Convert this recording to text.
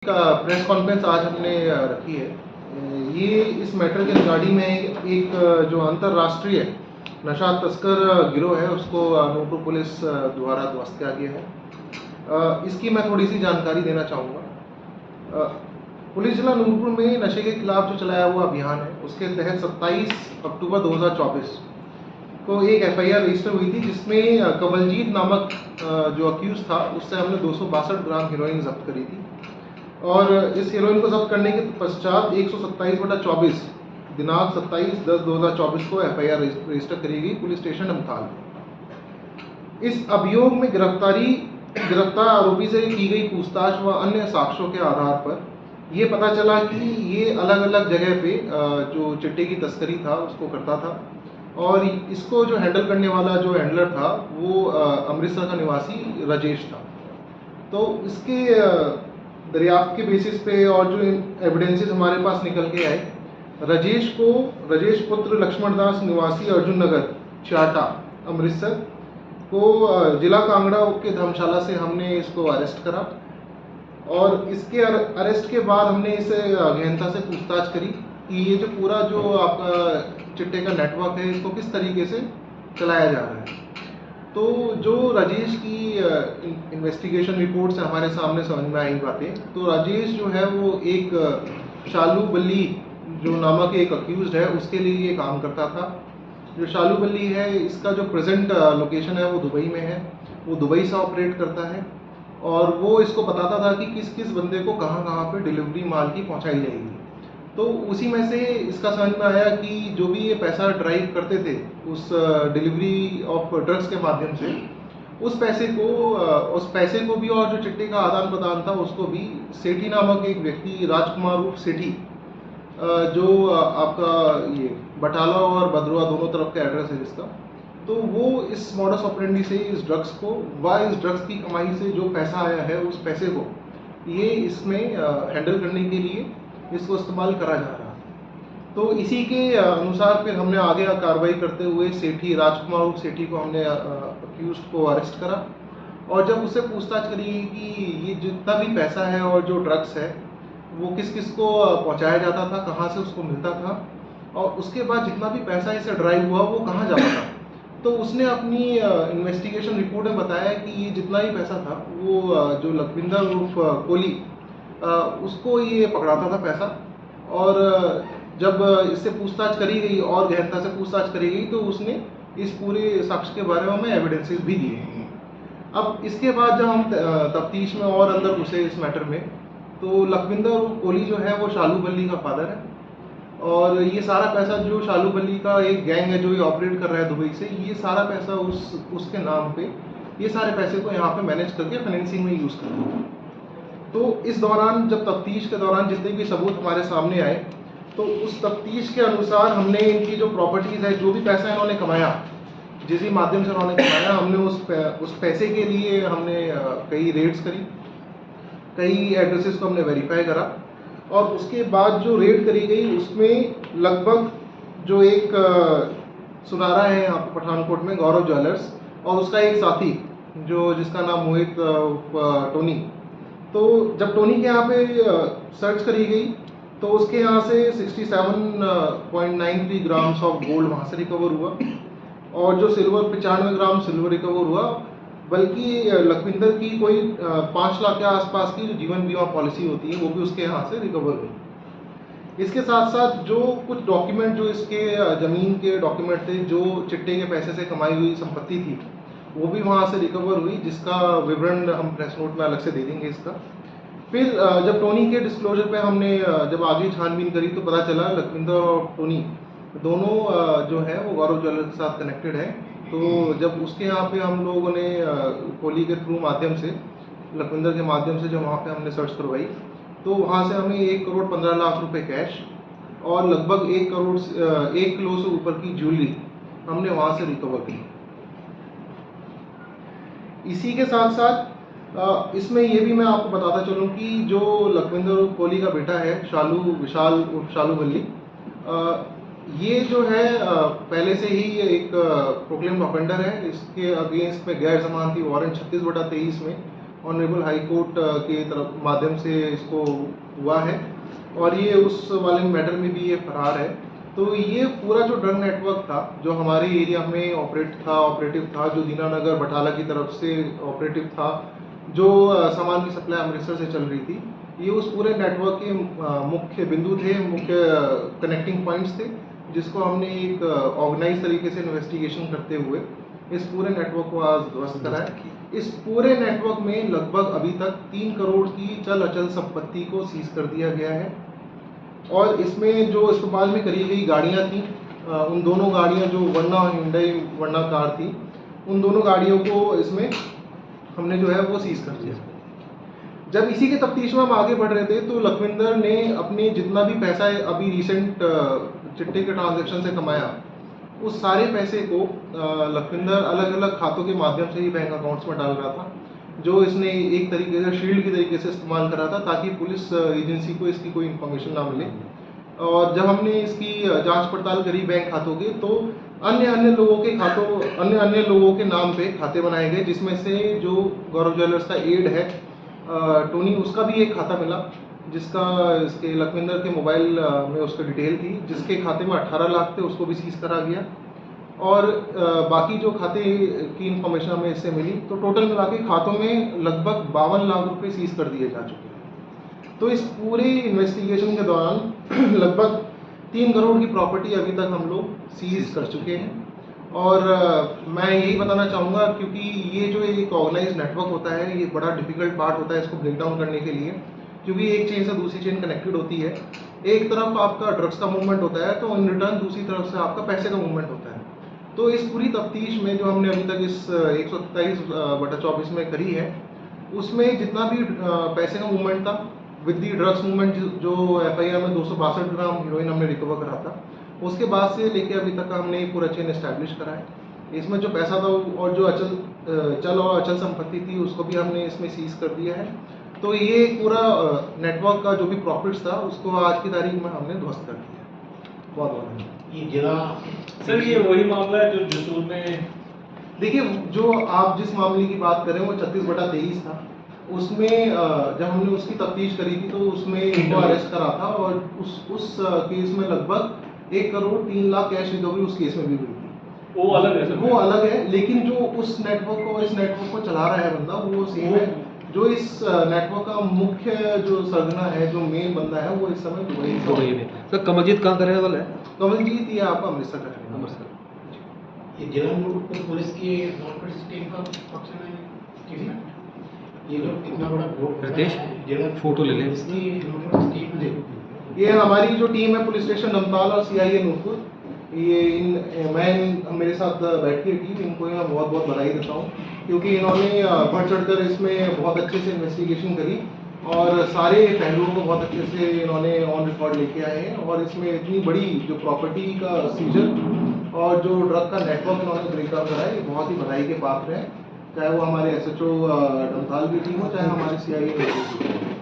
का press conference आज हमने रखी है। ये इस मैटर के रिगार्डिंग में एक जो अंतर्राष्ट्रीय नशा तस्कर गिरोह है उसको नूरपुर पुलिस द्वारा ध्वस्त किया गया है। इसकी मैं थोड़ी सी जानकारी देना चाहूँगा। पुलिस जिला नूरपुर में नशे के खिलाफ जो चलाया हुआ अभियान है उसके तहत 27 अक्टूबर 2024 को एक एफआईआर रजिस्टर हुई थी, जिसमें कमलजीत नामक जो अक्यूज था उससे हमने 262 ग्राम हीरोइन जब्त करी थी। और इस हीरोइन को जब्त करने के पश्चात 127/24 दिनांक 27/10/2024 को एफआईआर रजिस्टर करी गई पुलिस स्टेशन अमथाल। इस अभियोग में गिरफ्तार आरोपी से की गई पूछताछ व अन्य साक्ष्यों के आधार पर ये पता चला कि ये अलग अलग जगह पे जो चिट्टे की तस्करी था उसको करता था, और इसको जो हैंडल करने वाला जो हैंडलर था वो अमृतसर का निवासी राजेश था। तो इसके दरियाफ्त के बेसिस पे और जो एविडेंसेस हमारे पास निकल के आए, राजेश पुत्र लक्ष्मण दास निवासी अर्जुन नगर चाटा अमृतसर को जिला कांगड़ा के धर्मशाला से हमने इसको अरेस्ट करा। और इसके अरेस्ट के बाद हमने इसे गहनता से पूछताछ करी कि ये जो पूरा जो आपका चिट्टे का नेटवर्क है इसको किस तरीके से चलाया जा रहा है। तो जो राजेश की इन्वेस्टिगेशन रिपोर्ट से हमारे सामने समझ में आई बातें, तो राजेश जो है वो एक शालू बल्ली जो नामक एक अक्यूज्ड है उसके लिए ये काम करता था। जो शालू बल्ली है इसका जो प्रेजेंट लोकेशन है वो दुबई में है, वो दुबई से ऑपरेट करता है और वो इसको बताता था कि किस किस बंदे को कहाँ कहाँ पे डिलीवरी माल की पहुँचाई जाएगी। तो उसी में से इसका समझ में आया कि जो भी ये पैसा ड्राइव करते थे उस डिलीवरी ऑफ ड्रग्स के माध्यम से, उस पैसे को भी और जो चिट्टे का आदान प्रदान था उसको भी सेठी नामक एक व्यक्ति राजकुमार उर्फ सेठी, जो आपका ये बटाला और भद्रवा दोनों तरफ का एड्रेस है जिसका, तो वो इस मॉडस ऑपरेंडी से इस ड्रग्स को इस ड्रग्स की कमाई से जो पैसा आया है उस पैसे को ये इसमें हैंडल करने के लिए इसको इस्तेमाल करा जा रहा है। तो इसी के अनुसार फिर हमने आगे कार्रवाई करते हुए सेठी राजकुमार उर्फ सेठी को हमने अक्यूज्ड को अरेस्ट करा। और जब उससे पूछताछ करी कि ये जितना भी पैसा है और जो ड्रग्स है वो किस किस को पहुंचाया जाता था, कहाँ से उसको मिलता था, और उसके बाद जितना भी पैसा इसे ड्राइव हुआ वो कहाँ जाता था, तो उसने अपनी इन्वेस्टिगेशन रिपोर्ट में बताया कि ये जितना ही पैसा था वो जो लखविंदर उर्फ कोहली उसको ये पकड़ाता था पैसा। और जब इससे पूछताछ करी गई और गहनता से पूछताछ करी गई तो उसने इस पूरे साक्ष्य के बारे में हमें एविडेंसेस भी दिए। अब इसके बाद जब हम तफ्तीश में और अंदर घुसे इस मैटर में, तो लखविंदर उर्फ कोहली जो है वो शालू बल्ली का फादर है, और ये सारा पैसा जो शालू बल्ली का एक गैंग है जो ये ऑपरेट कर रहा है दुबई से, ये सारा पैसा उसके नाम पे ये सारे पैसे को यहाँ पे मैनेज करके फाइनेंसिंग में यूज़ करते हैं। तो इस दौरान जब तफ्तीश के दौरान जितने भी सबूत हमारे सामने आए, तो उस तफ्तीश के अनुसार हमने इनकी जो प्रॉपर्टीज़ है, जो भी पैसा इन्होंने कमाया, जिस भी माध्यम से उन्होंने कमाया, हमने उस पैसे के लिए हमने कई रेड्स करी, कई एड्रेसेस को हमने वेरीफाई करा। और उसके बाद जो रेड करी गई उसमें लगभग जो एक सुनारा है यहाँ पे पठानकोट में गौरव ज्वेलर्स, और उसका एक साथी जो जिसका नाम मोहित टोनी, तो जब टोनी के यहाँ पे सर्च करी गई तो उसके यहाँ से 67.93 ग्राम्स ऑफ गोल्ड वहाँ से रिकवर हुआ, और जो सिल्वर 95 ग्राम सिल्वर रिकवर हुआ। बल्कि लखविंदर की कोई 5 लाख के आसपास की जो जीवन बीमा पॉलिसी होती है वो भी उसके यहाँ से रिकवर हुई। इसके साथ साथ जो कुछ डॉक्यूमेंट जो इसके ज़मीन के डॉक्यूमेंट थे, जो चिट्टे के पैसे से कमाई हुई संपत्ति थी, वो भी वहाँ से रिकवर हुई, जिसका विवरण हम प्रेस नोट में अलग से दे देंगे इसका। फिर जब टोनी के डिस्क्लोजर पे हमने जब आगे छानबीन करी तो पता चला लखविंदर और टोनी दोनों जो है वो गौरव ज्वेलर्स के साथ कनेक्टेड है। तो जब उसके यहाँ पे हम लोगों ने कोहली के थ्रू माध्यम से, लखविंदर के माध्यम से जो वहाँ पे हमने सर्च करवाई, तो वहाँ से हमें 1,15,00,000 रुपये कैश और लगभग 1 किलो से ऊपर की ज्वेलरी हमने वहाँ से रिकवर की। इसी के साथ साथ इसमें ये भी मैं आपको बताता चलूँ कि जो लखविंदर कोहली का बेटा है शालू बल्ली, ये जो है पहले से ही एक प्रोक्लेम्ड ऑफेंडर है। इसके अगेंस्ट में गैर जमानती वारंट 36/23 में ऑनरेबल हाई कोर्ट के तरफ माध्यम से इसको हुआ है और ये उस वाले मैटर में भी ये फरार है। तो ये पूरा जो ड्रग नेटवर्क था जो हमारे एरिया में ऑपरेटिव था, जो दीनानगर बटाला की तरफ से ऑपरेटिव था, जो सामान की सप्लाई अमृतसर से चल रही थी, ये उस पूरे नेटवर्क के मुख्य बिंदु थे, मुख्य कनेक्टिंग पॉइंट्स थे, जिसको हमने एक ऑर्गेनाइज तरीके से इन्वेस्टिगेशन करते हुए इस पूरे नेटवर्क को आज ध्वस्त करा है। इस पूरे नेटवर्क में लगभग अभी तक 3 करोड़ की चल अचल संपत्ति को सीज कर दिया गया है और इसमें जो इस्तेमाल में करी गई गाड़ियां थी, उन दोनों गाड़ियां जो वर्ना हिंडई वर्ना कार थी, उन दोनों गाड़ियों को इसमें हमने जो है वो सीज कर दिया। जब इसी के तफ्तीश में हम आगे बढ़ रहे थे तो लखविंदर ने अपने जितना भी पैसा अभी रिसेंट चिट्टे के ट्रांजैक्शन से कमाया, उस सारे पैसे को लखविंदर अलग अलग खातों के माध्यम से ही बैंक अकाउंट्स में डाल रहा था, जो इसने एक तरीके से शील्ड की तरीके से इस्तेमाल करा था ताकि पुलिस एजेंसी को इसकी कोई इन्फॉर्मेशन ना मिले। और जब हमने इसकी जांच पड़ताल करी बैंक खातों की, तो अन्य लोगों के खातों अन्य लोगों के नाम पे खाते बनाए गए, जिसमें से जो गौरव ज्वेलर्स का एड है टोनी, उसका भी एक खाता मिला, जिसका इसके लखविंदर के मोबाइल में उसका डिटेल थी, जिसके खाते में 18 लाख थे, उसको भी सीज करा गया। और बाकी जो खाते की इंफॉर्मेशन हमें इससे मिली, तो टोटल मिला के खातों में लगभग 52 लाख रुपए सीज कर दिए जा चुके हैं। तो इस पूरे इन्वेस्टिगेशन के दौरान लगभग 3 करोड़ की प्रॉपर्टी अभी तक हम लोग सीज कर चुके हैं। और मैं यही बताना चाहूँगा, क्योंकि ये जो एक ऑर्गेनाइज नेटवर्क होता है, ये बड़ा डिफिकल्ट पार्ट होता है इसको ब्रेक डाउन करने के लिए, क्योंकि एक चेन से दूसरी चेन कनेक्टेड होती है। एक तरफ आपका ड्रग्स का मूवमेंट होता है, तो इन रिटर्न दूसरी तरफ से आपका पैसे का मूवमेंट होता है। तो इस पूरी तफ्तीश में जो हमने अभी तक इस 127/24 में करी है, उसमें जितना भी पैसे का मूवमेंट था विद दी ड्रग्स मूवमेंट, जो FIR में 262 ग्राम हीरोइन हमने रिकवर करा था, उसके बाद से लेके अभी तक हमने पूरा चेन एस्टैब्लिश करा है। इसमें जो पैसा था और जो चल और अचल संपत्ति थी, उसको भी हमने इसमें सीज कर दिया है। तो ये पूरा नेटवर्क का जो भी प्रॉफिट्स था, उसको आज की तारीख में हमने ध्वस्त कर दिया। बहुत बहुत ये जिला सर, ये वही मामला है जो जसूर में, देखिए, जो आप जिस मामले की बात कर रहे हैं वो 36/23 था। उसमें जब हमने उसकी तफ्तीश करी थी, तो उसमें इनको अरेस्ट करा था और उस केस में लगभग 1 करोड़ 3 लाख कैश रिकवरी उस केस में भी हुई थी। वो अलग है सर। वो अलग है, लेकिन जो इस नेटवर्क को चला रहा है बंदा, वो सेम है। जो इस नेटवर्क का मुख्य जो सरगना है, जो मेन बंदा है, वो इस समय दुबई में। सर, कमलजीत कहाँ का रहने वाला है? कमलजीत ये आपका अमृतसर का है। ये जिला नूरपुर पुलिस की नॉर्थ टीम का पक्ष में टीम है। ये लोग कितना बड़ा ग्रुप रितेश, जिला फोटो ले लें। इसकी नॉर्थ टीम है। ये हमारी जो टीम है पुलिस स्टेशन नमताल और CIA नूरपुर, ये मेरे साथ बैठ के टीम, इनको मैं बहुत बहुत बधाई देता हूँ, क्योंकि इन्होंने बढ़ चढ़कर इसमें बहुत अच्छे से इन्वेस्टिगेशन करी और सारे पहलुओं को बहुत अच्छे से इन्होंने ऑन रिकॉर्ड लेके आए हैं। और इसमें इतनी बड़ी जो प्रॉपर्टी का सीजन और जो ड्रग का नेटवर्क इन्होंने ब्रेकअप करा है, ये बहुत ही बधाई के पात्र है, चाहे वो हमारे SHO नमताल की टीम हो, चाहे हमारे CIA की टीम हो।